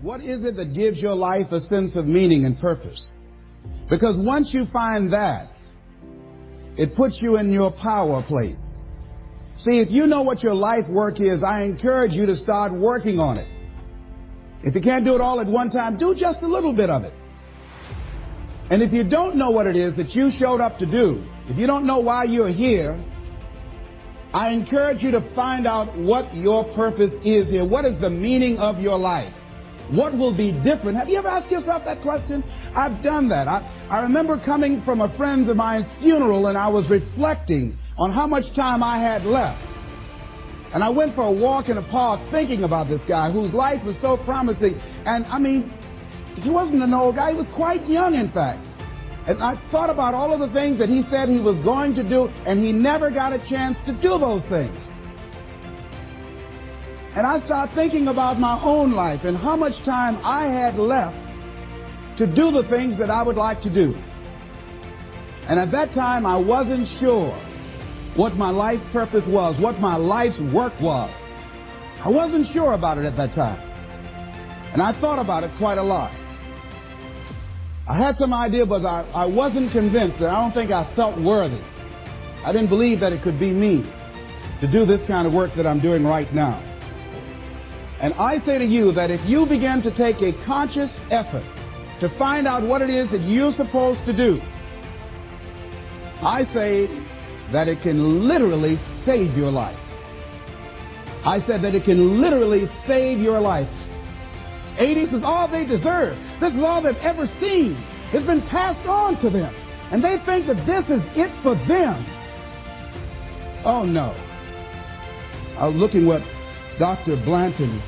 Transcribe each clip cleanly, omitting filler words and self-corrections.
What is it that gives your life a sense of meaning and purpose? Because once you find that, it puts you in your power place. See, if you know what your life work is, I encourage you to start working on it. If you can't do it all at one time, do just a little bit of it. And if you don't know what it is that you showed up to do, if you don't know why you're here, I encourage you to find out what your purpose is here. What is the meaning of your life? What will be different? Have you ever asked yourself that question? I've done that. I remember coming from a friend of mine's funeral, and I was reflecting on how much time I had left. And I went for a walk in a park thinking about this guy whose life was so promising. And I mean, he wasn't an old guy. He was quite young, in fact. And I thought about all of the things that he said he was going to do, and he never got a chance to do those things. And I started thinking about my own life and how much time I had left to do the things that I would like to do. And at that time, I wasn't sure what my life purpose was, what my life's work was. I wasn't sure about it at that time. And I thought about it quite a lot. I had some idea, but I wasn't convinced, and I don't think I felt worthy. I didn't believe that it could be me to do this kind of work that I'm doing right now. And I say to you that if you begin to take a conscious effort to find out what it is that you're supposed to do, I say that it can literally save your life. I said that it can literally save your life. 80s is all they deserve. This is all they've ever seen. It's been passed on to them. And they think that this is it for them. Oh, no. I was looking what Dr. Blanton,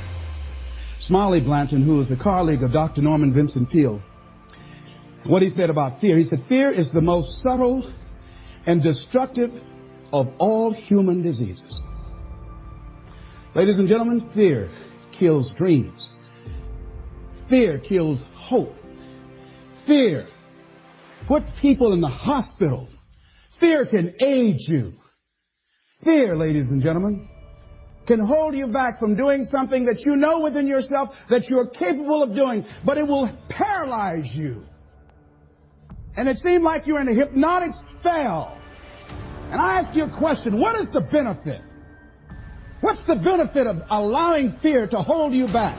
Smiley Blanton, who was a colleague of Dr. Norman Vincent Peale, what he said about fear. He said, fear is the most subtle and destructive of all human diseases. Ladies and gentlemen, fear kills dreams. Fear kills hope. Fear puts people in the hospital. Fear can age you. Fear, ladies and gentlemen, can hold you back from doing something that you know within yourself that you're capable of doing, but it will paralyze you. And it seemed like you're in a hypnotic spell. And I ask you a question, what is the benefit? What's the benefit of allowing fear to hold you back?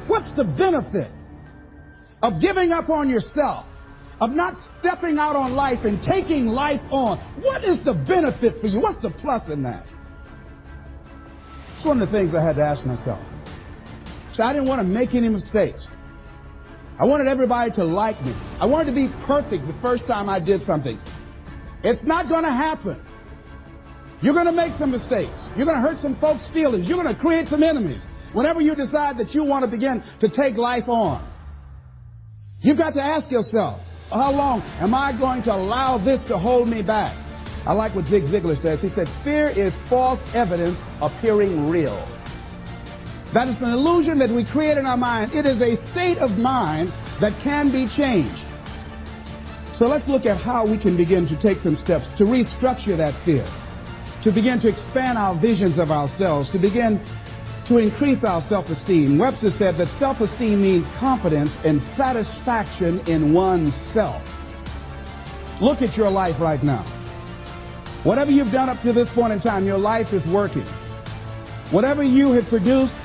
What's the benefit of giving up on yourself, of not stepping out on life and taking life on? What is the benefit for you? What's the plus in that? It's one of the things I had to ask myself. So I didn't want to make any mistakes. I wanted everybody to like me. I wanted to be perfect the first time I did something. It's not going to happen. You're going to make some mistakes. You're going to hurt some folks' feelings. You're going to create some enemies whenever you decide that you want to begin to take life on. You've got to ask yourself, how long am I going to allow this to hold me back? I like what Zig Ziglar says. He said, fear is false evidence appearing real. That is an illusion that we create in our mind. It is a state of mind that can be changed. So let's look at how we can begin to take some steps to restructure that fear, to begin to expand our visions of ourselves, to begin to increase our self-esteem. Webster said that self-esteem means confidence and satisfaction in oneself. Look at your life right now. Whatever you've done up to this point in time, your life is working. Whatever you have produced,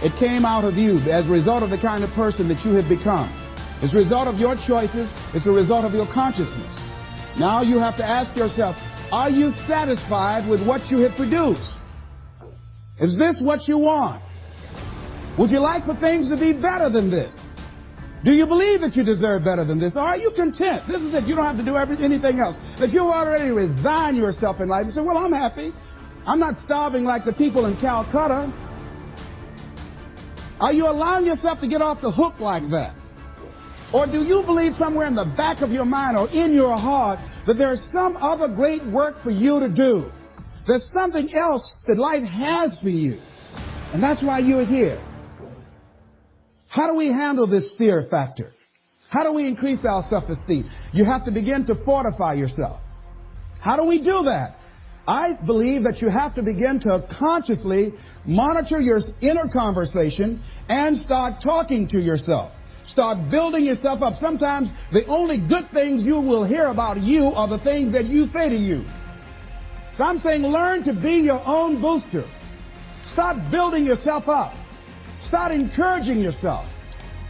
it came out of you as a result of the kind of person that you have become. It's a result of your choices. It's a result of your consciousness. Now you have to ask yourself, are you satisfied with what you have produced? Is this what you want? Would you like for things to be better than this? Do you believe that you deserve better than this? Or are you content? This is it. You don't have to do anything else. That you already resign yourself in life. You say, well, I'm happy. I'm not starving like the people in Calcutta. Are you allowing yourself to get off the hook like that? Or do you believe somewhere in the back of your mind or in your heart that there's some other great work for you to do? There's something else that life has for you. And that's why you're here. How do we handle this fear factor? How do we increase our self-esteem? You have to begin to fortify yourself. How do we do that? I believe that you have to begin to consciously monitor your inner conversation and start talking to yourself. Start building yourself up. Sometimes the only good things you will hear about you are the things that you say to you. So I'm saying learn to be your own booster. Start building yourself up. Start encouraging yourself.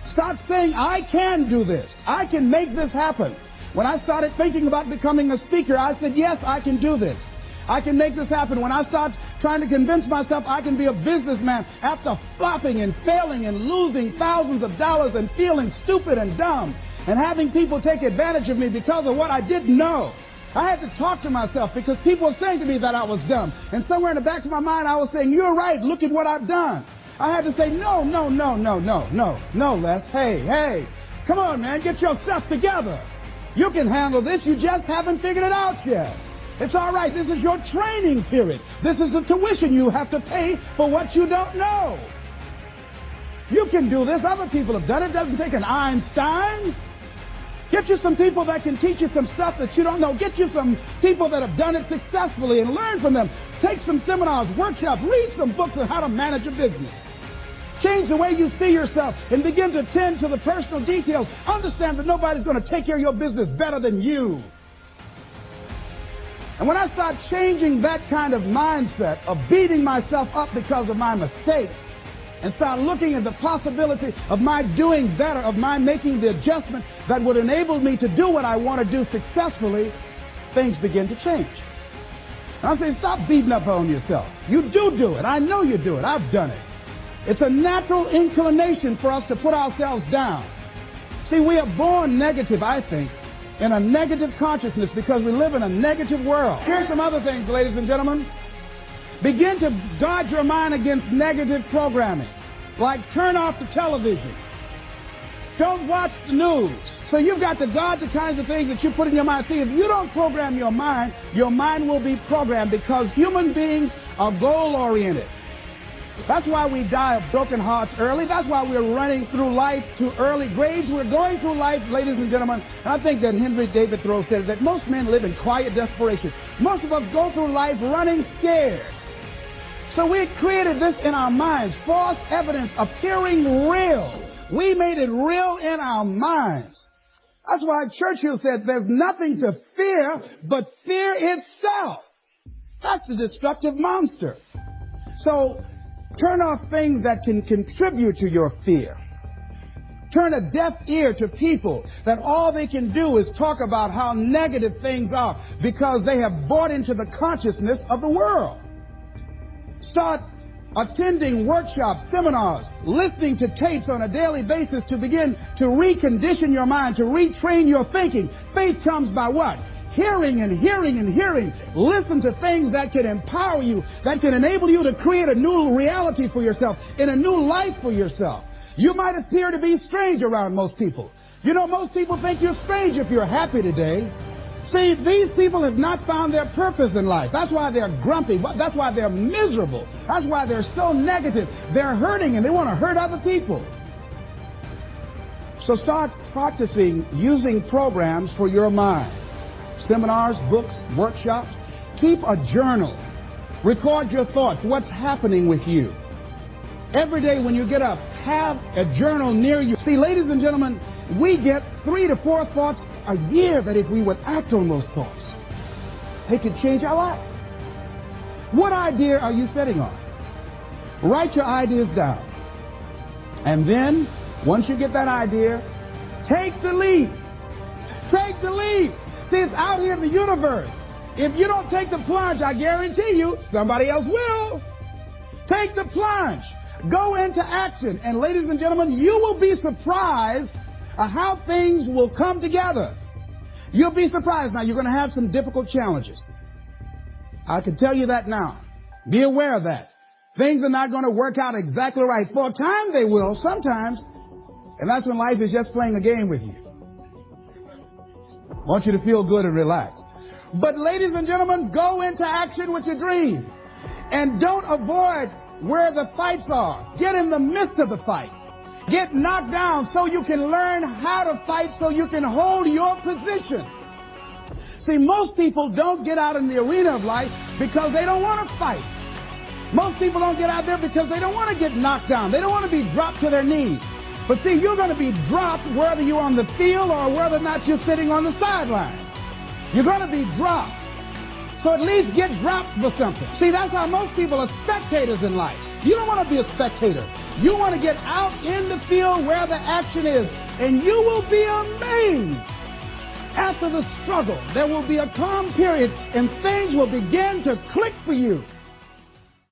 Start saying, I can do this. I can make this happen. When I started thinking about becoming a speaker, I said, yes, I can do this. I can make this happen. When I start trying to convince myself I can be a businessman after flopping and failing and losing thousands of dollars and feeling stupid and dumb and having people take advantage of me because of what I didn't know, I had to talk to myself because people were saying to me that I was dumb. And somewhere in the back of my mind, I was saying, you're right. Look at what I've done. I had to say, no, Les. Hey, come on, man. Get your stuff together. You can handle this. You just haven't figured it out yet. It's all right. This is your training period. This is the tuition you have to pay for what you don't know. You can do this. Other people have done it. It doesn't take an Einstein. Get you some people that can teach you some stuff that you don't know. Get you some people that have done it successfully and learn from them. Take some seminars, workshops, read some books on how to manage a business. Change the way you see yourself and begin to tend to the personal details. Understand that nobody's going to take care of your business better than you. And when I start changing that kind of mindset of beating myself up because of my mistakes and start looking at the possibility of my doing better, of my making the adjustment that would enable me to do what I want to do successfully, things begin to change. And I'm saying stop beating up on yourself. You do it. I know you do it. I've done it. It's a natural inclination for us to put ourselves down. See, we are born negative, I think, in a negative consciousness because we live in a negative world. Here's some other things, ladies and gentlemen. Begin to guard your mind against negative programming, like turn off the television. Don't watch the news. So you've got to guard the kinds of things that you put in your mind. See, if you don't program your mind will be programmed because human beings are goal-oriented. That's why we die of broken hearts early. That's why we're running through life to early grades. We're going through life, ladies and gentlemen. And I think that Henry David Thoreau said that most men live in quiet desperation. Most of us go through life running scared. So we created this in our minds, false evidence appearing real. We made it real in our minds. That's why Churchill said there's nothing to fear but fear itself. That's the destructive monster. So turn off things that can contribute to your fear. Turn a deaf ear to people that all they can do is talk about how negative things are because they have bought into the consciousness of the world. Start attending workshops, seminars, listening to tapes on a daily basis to begin to recondition your mind, to retrain your thinking. Faith comes by what? Hearing and hearing and hearing. Listen to things that can empower you, that can enable you to create a new reality for yourself, and a new life for yourself. You might appear to be strange around most people. You know, most people think you're strange if you're happy today. See, these people have not found their purpose in life. That's why they're grumpy. That's why they're miserable. That's why they're so negative. They're hurting and they want to hurt other people. So start practicing using programs for your mind. Seminars, books, workshops. Keep a journal. Record your thoughts. What's happening with you? Every day when you get up, have a journal near you. See, ladies and gentlemen, we get 3 to 4 thoughts a year that if we would act on those thoughts, they could change our life. What idea are you sitting on? Write your ideas down. And then, once you get that idea, take the leap. Take the leap. See, it's out here in the universe. If you don't take the plunge, I guarantee you, somebody else will. Take the plunge. Go into action. And ladies and gentlemen, you will be surprised at how things will come together. You'll be surprised. Now, you're going to have some difficult challenges. I can tell you that now. Be aware of that. Things are not going to work out exactly right. For a time they will, sometimes. And that's when life is just playing a game with you. I want you to feel good and relaxed. But ladies and gentlemen, go into action with your dream. And don't avoid where the fights are. Get in the midst of the fight. Get knocked down so you can learn how to fight, so you can hold your position. See, most people don't get out in the arena of life because they don't want to fight. Most people don't get out there because they don't want to get knocked down. They don't want to be dropped to their knees. But see, you're going to be dropped whether you're on the field or whether or not you're sitting on the sidelines. You're going to be dropped. So at least get dropped for something. See, that's how most people are spectators in life. You don't want to be a spectator. You want to get out in the field where the action is, and you will be amazed. After the struggle, there will be a calm period, and things will begin to click for you.